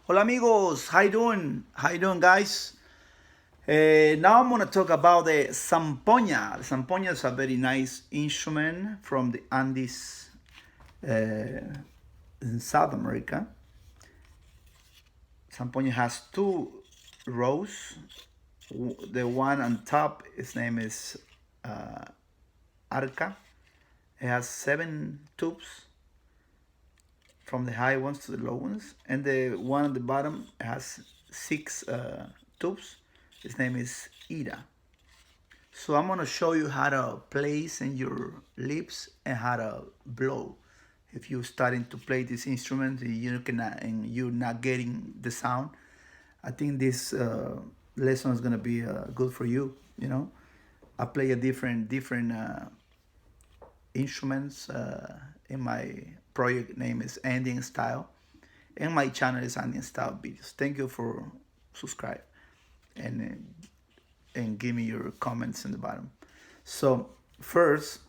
Hola amigos, how you doing? How you doing, guys? Now I'm gonna talk about the zampoña. The zampoña is a very nice instrument from the Andes in South America. Zampoña has two rows. The one on top, its name is arca. It has 7 tubes from the high ones to the low ones, and the one at the bottom has 6 tubes. His name is Ira. So I'm gonna show you how to place in your lips and how to blow. If you're starting to play this instrument and you're not getting the sound, I think this lesson is gonna be good for you. I play a different instruments in my project name is Andean Style, and my channel is Andean Style Videos. Thank you for subscribe and give me your comments in the bottom. So first,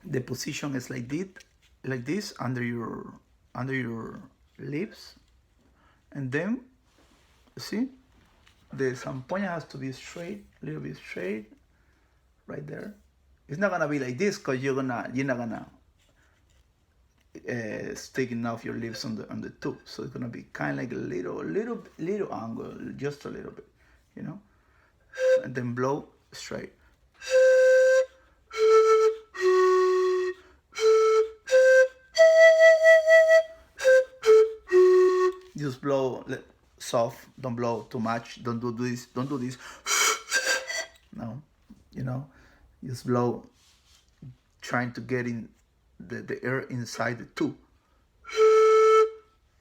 the position is like this under your lips, and then see the zampoña has to be straight, a little bit straight, right there. It's not gonna be like this because you're not gonna sticking off your lips on the tube. So it's gonna be kind of like a little angle, just a little bit, you know. And then blow straight. Just blow soft. Don't blow too much. Don't do this. Don't do this. No, you know, just blow, trying to get in the air inside the tube.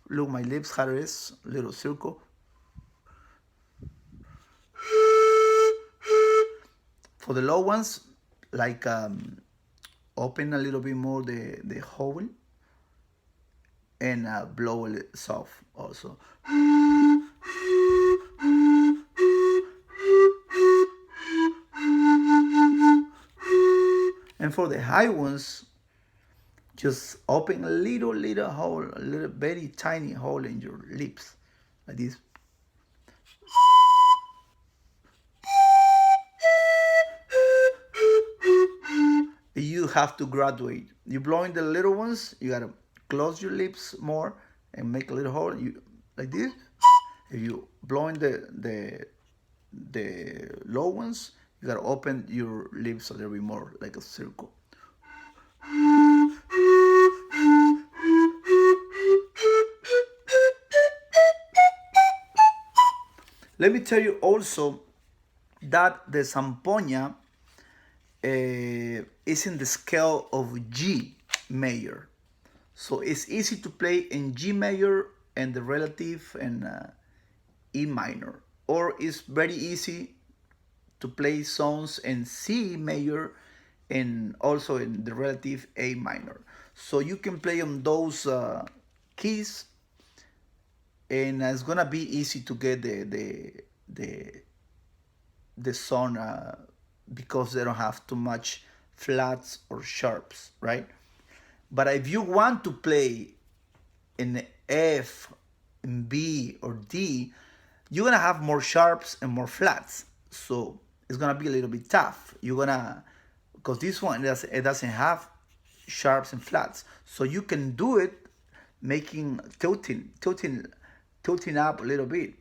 Look, my lips, how it is, little circle. For the low ones, like open a little bit more the hole and blow it soft also. And for the high ones, just open a little hole, a little very tiny hole in your lips, like this. You have to graduate. You blowing the little ones, you gotta close your lips more and make a little hole. You like this. If you blowing the low ones, you gotta open your lips a little bit more, like a circle. Let me tell you also that the zampoña is in the scale of G major. So it's easy to play in G major and the relative and E minor. Or it's very easy to play songs in C major and also in the relative A minor. So you can play on those keys, and it's gonna be easy to get the song because they don't have too much flats or sharps, right? But if you want to play in F, in B, or D, you're gonna have more sharps and more flats. So it's gonna be a little bit tough. Because this one it doesn't have sharps and flats. So you can do it making tilting up a little bit,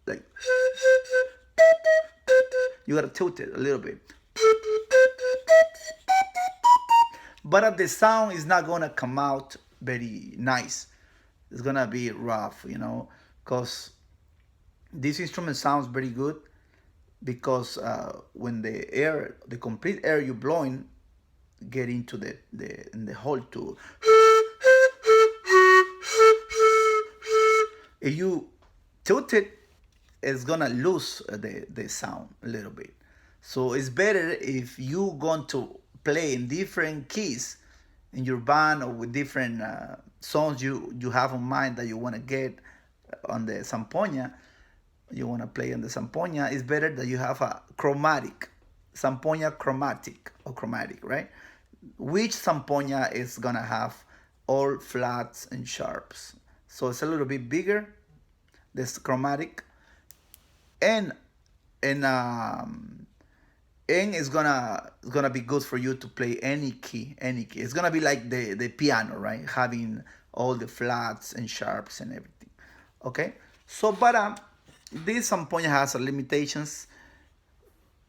like you gotta tilt it a little bit. But the sound is not gonna come out very nice. It's gonna be rough, because this instrument sounds very good because when the complete air you're blowing, get into in the hole too. If you tilt it, it's gonna lose the sound a little bit. So it's better if you going to play in different keys in your band or with different songs you have in mind that you want to get on the zampoña. You want to play on the zampoña. It's better that you have a chromatic zampoña, chromatic, right? Which zampoña is gonna have all flats and sharps. So it's a little bit bigger, this chromatic, and and it's gonna be good for you to play any key, any key. It's gonna be like the piano, right? Having all the flats and sharps and everything. Okay, so but this zampoña has limitations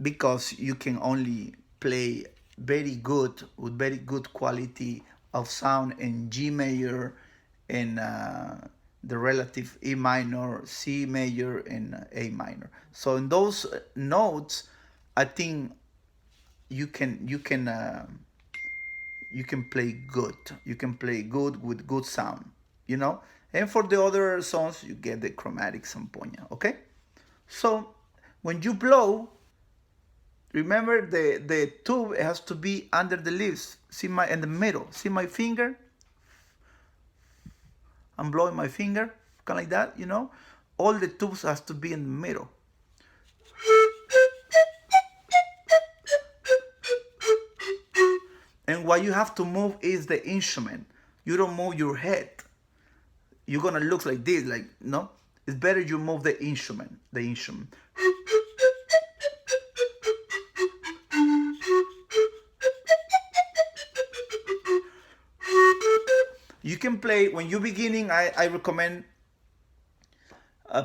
because you can only play very good with very good quality of sound in G major and the relative E minor, C major, and A minor. So in those notes, I think you can you can uh, you can play good. You can play good with good sound, you know. And for the other songs, you get the chromatic zampoña. Okay, so when you blow, remember the tube has to be under the leaves. See my in the middle. See my finger? I'm blowing my finger, kind of like that, you know. All the tubes has to be in the middle. And what you have to move is the instrument. You don't move your head. You're gonna look like this, like no. It's better you move the instrument. The instrument. You can play when you're beginning. I recommend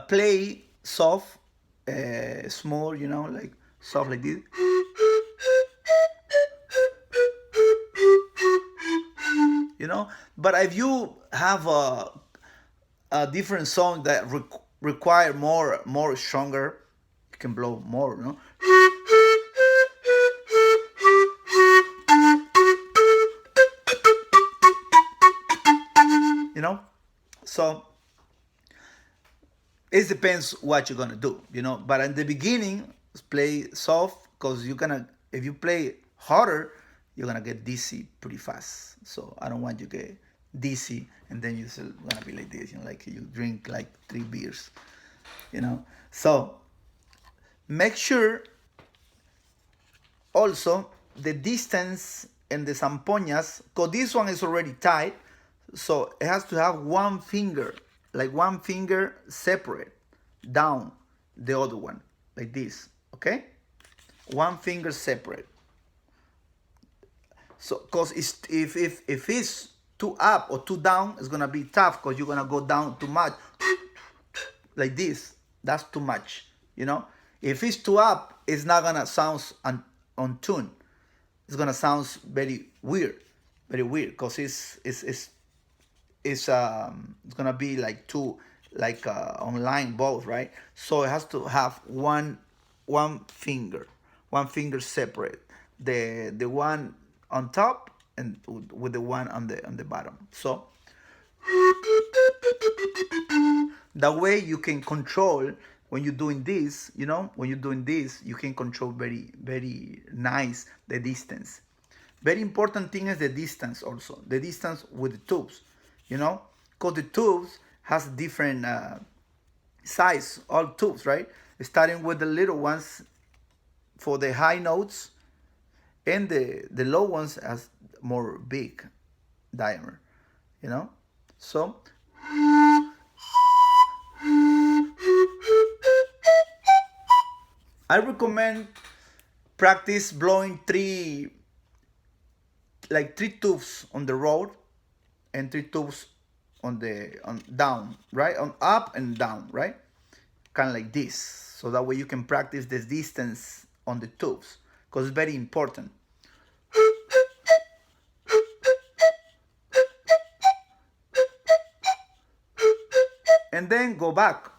play soft, small. You know, like soft like this. You know, but if you have a different song that require more stronger, you can blow more. You know. You know, so it depends what you're gonna do, you know. But in the beginning, play soft because you're gonna if you play harder, you're gonna get dizzy pretty fast. So I don't want you to get dizzy and then you're still gonna be like this, you know, like you drink like 3 beers, you know. So make sure also the distance in the zampoñas, because this one is already tight, so it has to have one finger, like one finger separate down the other one, like this, okay? One finger separate. So, because if it's too up or too down, it's gonna be tough because you're gonna go down too much, like this. That's too much, you know. If it's too up, it's not gonna sound on tune. It's gonna sound very weird, because it's gonna be like two, like online both, right? So it has to have one finger separate, the one on top and with the one on the bottom. So that way you can control when you're doing this, you know, when you're doing this, you can control very nice the distance. Very important thing is the distance also, the distance with the tubes, you know, because the tubes has different size, all tubes, right? Starting with the little ones for the high notes, and the low ones has more big diameter, you know. So I recommend practice blowing three tubes on the road and 3 tubes on down, right? On up and down, right? Kind of like this. So that way you can practice this distance on the tubes, because it's very important. And then go back.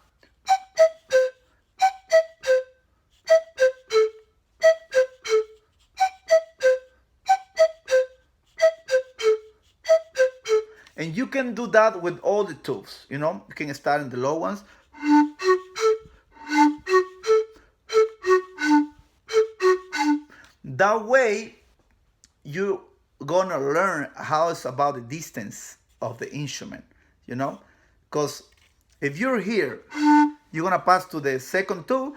And you can do that with all the tubes, you know. You can start in the low ones. That way, you're gonna learn how it's about the distance of the instrument, you know. Because if you're here, you're gonna pass to the second tube.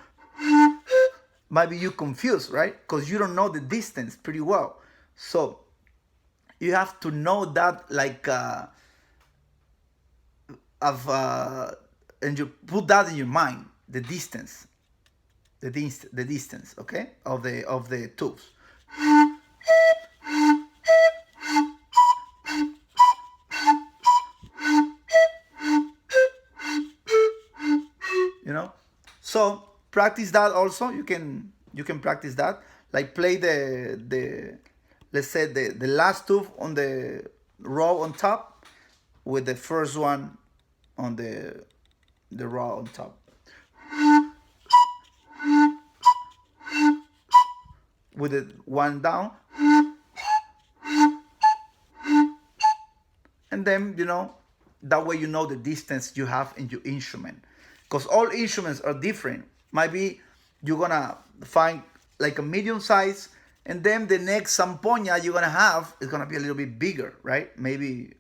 Maybe you're confused, right? Because you don't know the distance pretty well. So you have to know that, like, of and you put that in your mind, the distance, the distance, okay, of the tubes. You know, so practice that also. You can practice that, like play the let's say the last tube on the row on top with the first one on the row on top, with the one down, and then that way the distance you have in your instrument, because all instruments are different. Might be you're gonna find like a medium size, and then the next zampoña you're gonna have is gonna be a little bit bigger, right? Maybe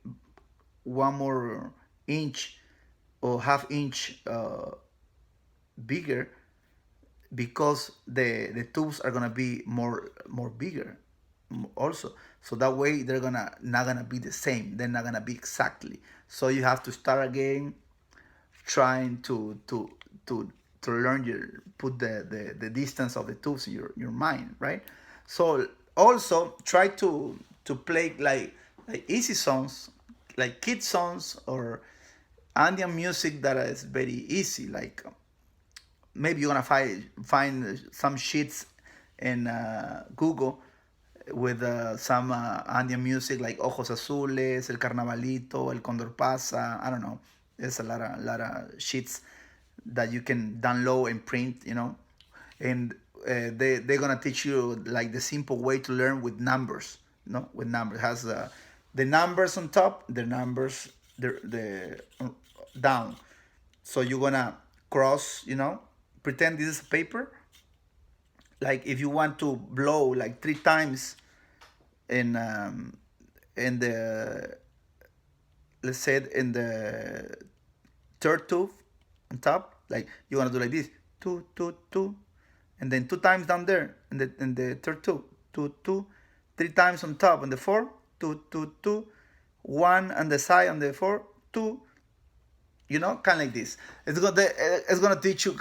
one more inch or half inch bigger, because the tubes are gonna be more bigger also. So that way they're gonna not gonna be the same. They're not gonna be exactly. So you have to start again, trying to learn your put the distance of the tubes in your mind, right? So also try to play like easy songs, like kid songs, or Andean music that is very easy. Like maybe you're gonna find some sheets in Google with some Andean music like Ojos Azules, El Carnavalito, El Condor Pasa. I don't know. There's a lot of sheets that you can download and print, and they're gonna teach you like the simple way to learn with numbers. No, with numbers. It has the numbers on top, the numbers the down. So you're gonna cross, pretend this is paper. Like if you want to blow like 3 times in the, let's say in the third tooth on top, like you want to do like this, two two two, and then 2 times down there in the third tooth, two two, 3 times on top on the four, two two two, one on the side on the four, two, kind of like this. It's gonna teach you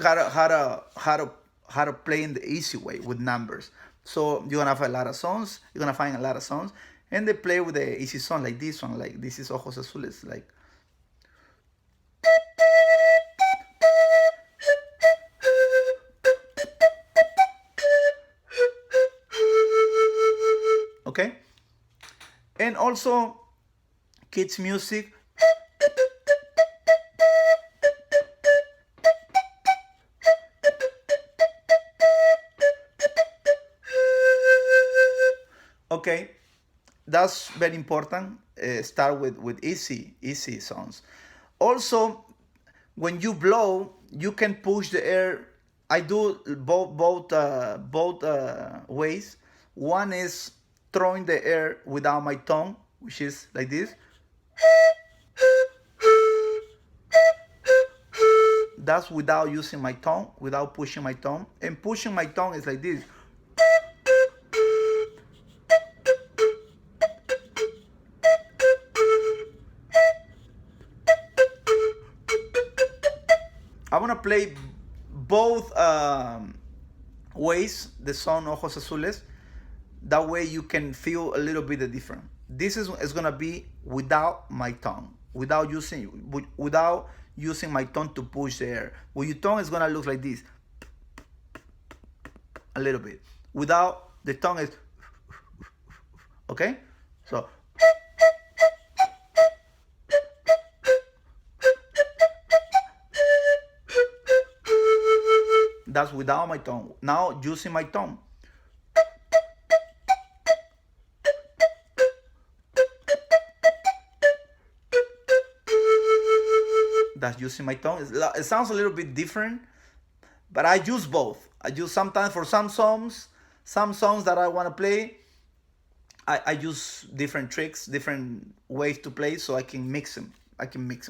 how to play in the easy way with numbers. So you're gonna have a lot of songs. You're gonna find a lot of songs, and they play with the easy song like this one. Like this is Ojos Azules. Like okay, and also kids music. Okay, that's very important. Start with easy songs. Also, when you blow, you can push the air. I do both ways. One is throwing the air without my tongue, which is like this. That's without using my tongue, without pushing my tongue. And pushing my tongue is like this. I want to play both ways, the song Ojos Azules. That way you can feel a little bit different. This is gonna be without my tongue, without using my tongue to push the air. With your tongue is gonna look like this, a little bit. Without the tongue is okay. So that's without my tongue. Now using my tongue. That's using my tongue. It sounds a little bit different, but I use both. I use sometimes for some songs that I want to play. I use different tricks, different ways to play, so I can mix them.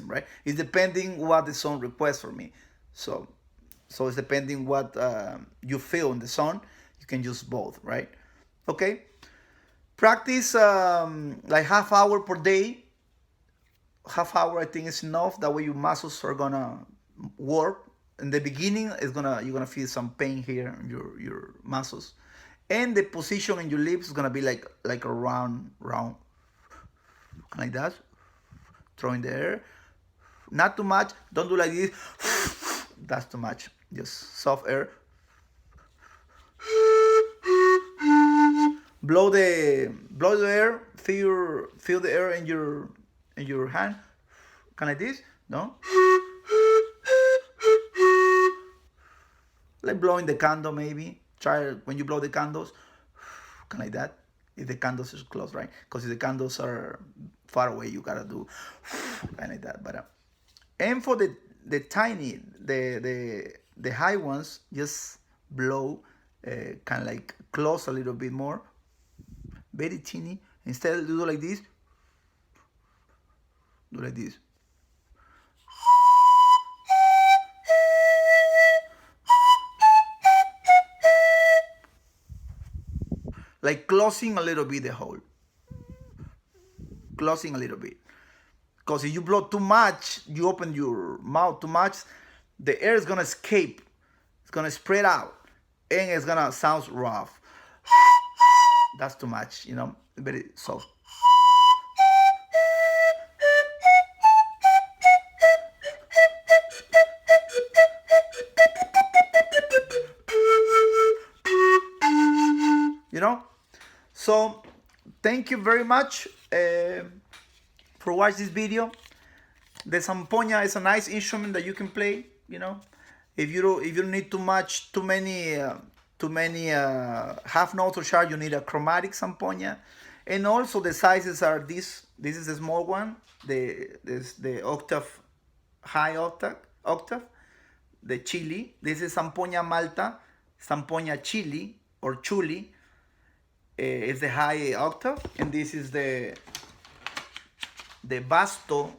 Right? It's depending what the song requests for me. So, so it's depending what you feel in the song. You can use both, right? Okay. Practice like half hour per day. Half hour I think is enough. That way your muscles are gonna work. In the beginning, you're gonna feel some pain here in your muscles, and the position in your lips is gonna be like a round, like that, throwing the air. Not too much. Don't do like this. That's too much. Just soft air. Blow the air. Feel the air in your hand. Kind of like this. No. Like blowing the candle maybe. Try when you blow the candles. Kind of like that. If the candles is close, right? Because if the candles are far away, you gotta do kind of like that. But and for the tiny, the high ones, just blow, kind of like close a little bit more, very teeny. Instead, do like this. Do like this. Like closing a little bit the hole. Closing a little bit. Because if you blow too much, you open your mouth too much, the air is gonna escape. It's gonna spread out, and it's gonna sound rough. That's too much, very soft. You know. So, thank you very much for watching this video. The zampoña is a nice instrument that you can play. If you don't need too many half notes or sharp, you need a chromatic zampoña. And also the sizes are this. This is a small one. The octave, high octave. The Chile. This is zampoña Malta, zampoña Chile or Chuli. Is the high octave, and this is the basto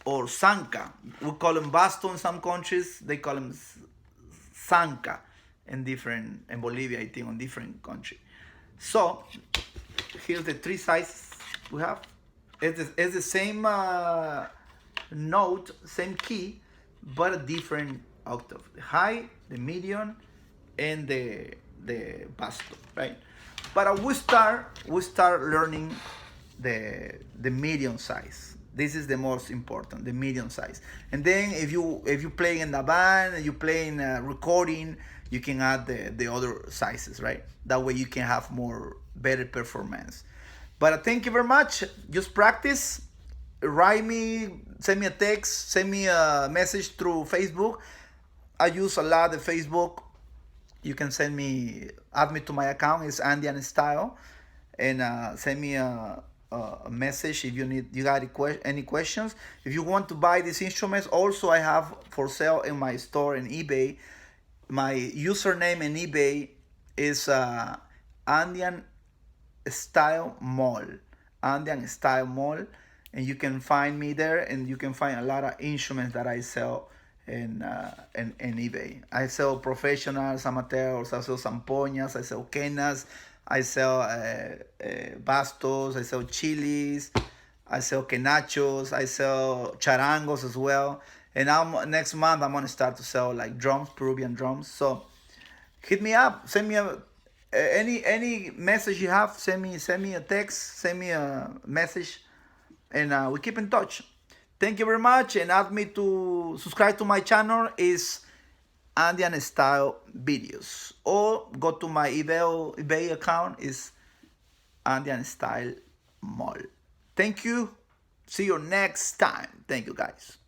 or sanca. We call them basto in some countries. They call them sanca in Bolivia, I think, in different country. So here's the three sizes we have. It's the same note, same key, but a different octave. The high, the medium, and the basto, right? But we start learning the medium size. This is the most important, the medium size. And then if you play in the band, you play in a recording, you can add the other sizes, right? That way you can have better performance. But thank you very much. Just practice. Write me, send me a text, send me a message through Facebook. I use a lot of Facebook. You can add me to my account. It's Andean Style, and send me a message if you got any questions. If you want to buy these instruments, also I have for sale in my store in eBay. My username in eBay is Andean Style Mall. Andean Style Mall, and you can find me there, and you can find a lot of instruments that I sell in eBay. I sell professionals, amateurs, I sell zampoñas, I sell quenas, I sell bastos, I sell chilis, I sell quenachos, I sell charangos as well. And next month I'm gonna start to sell like drums, Peruvian drums. So hit me up, send me any message you have, send me a text, send me a message, and we keep in touch. Thank you very much, and add me to subscribe to my channel is Andean Style Videos, or go to my eBay account is Andean Style Mall. Thank you. See you next time. Thank you, guys.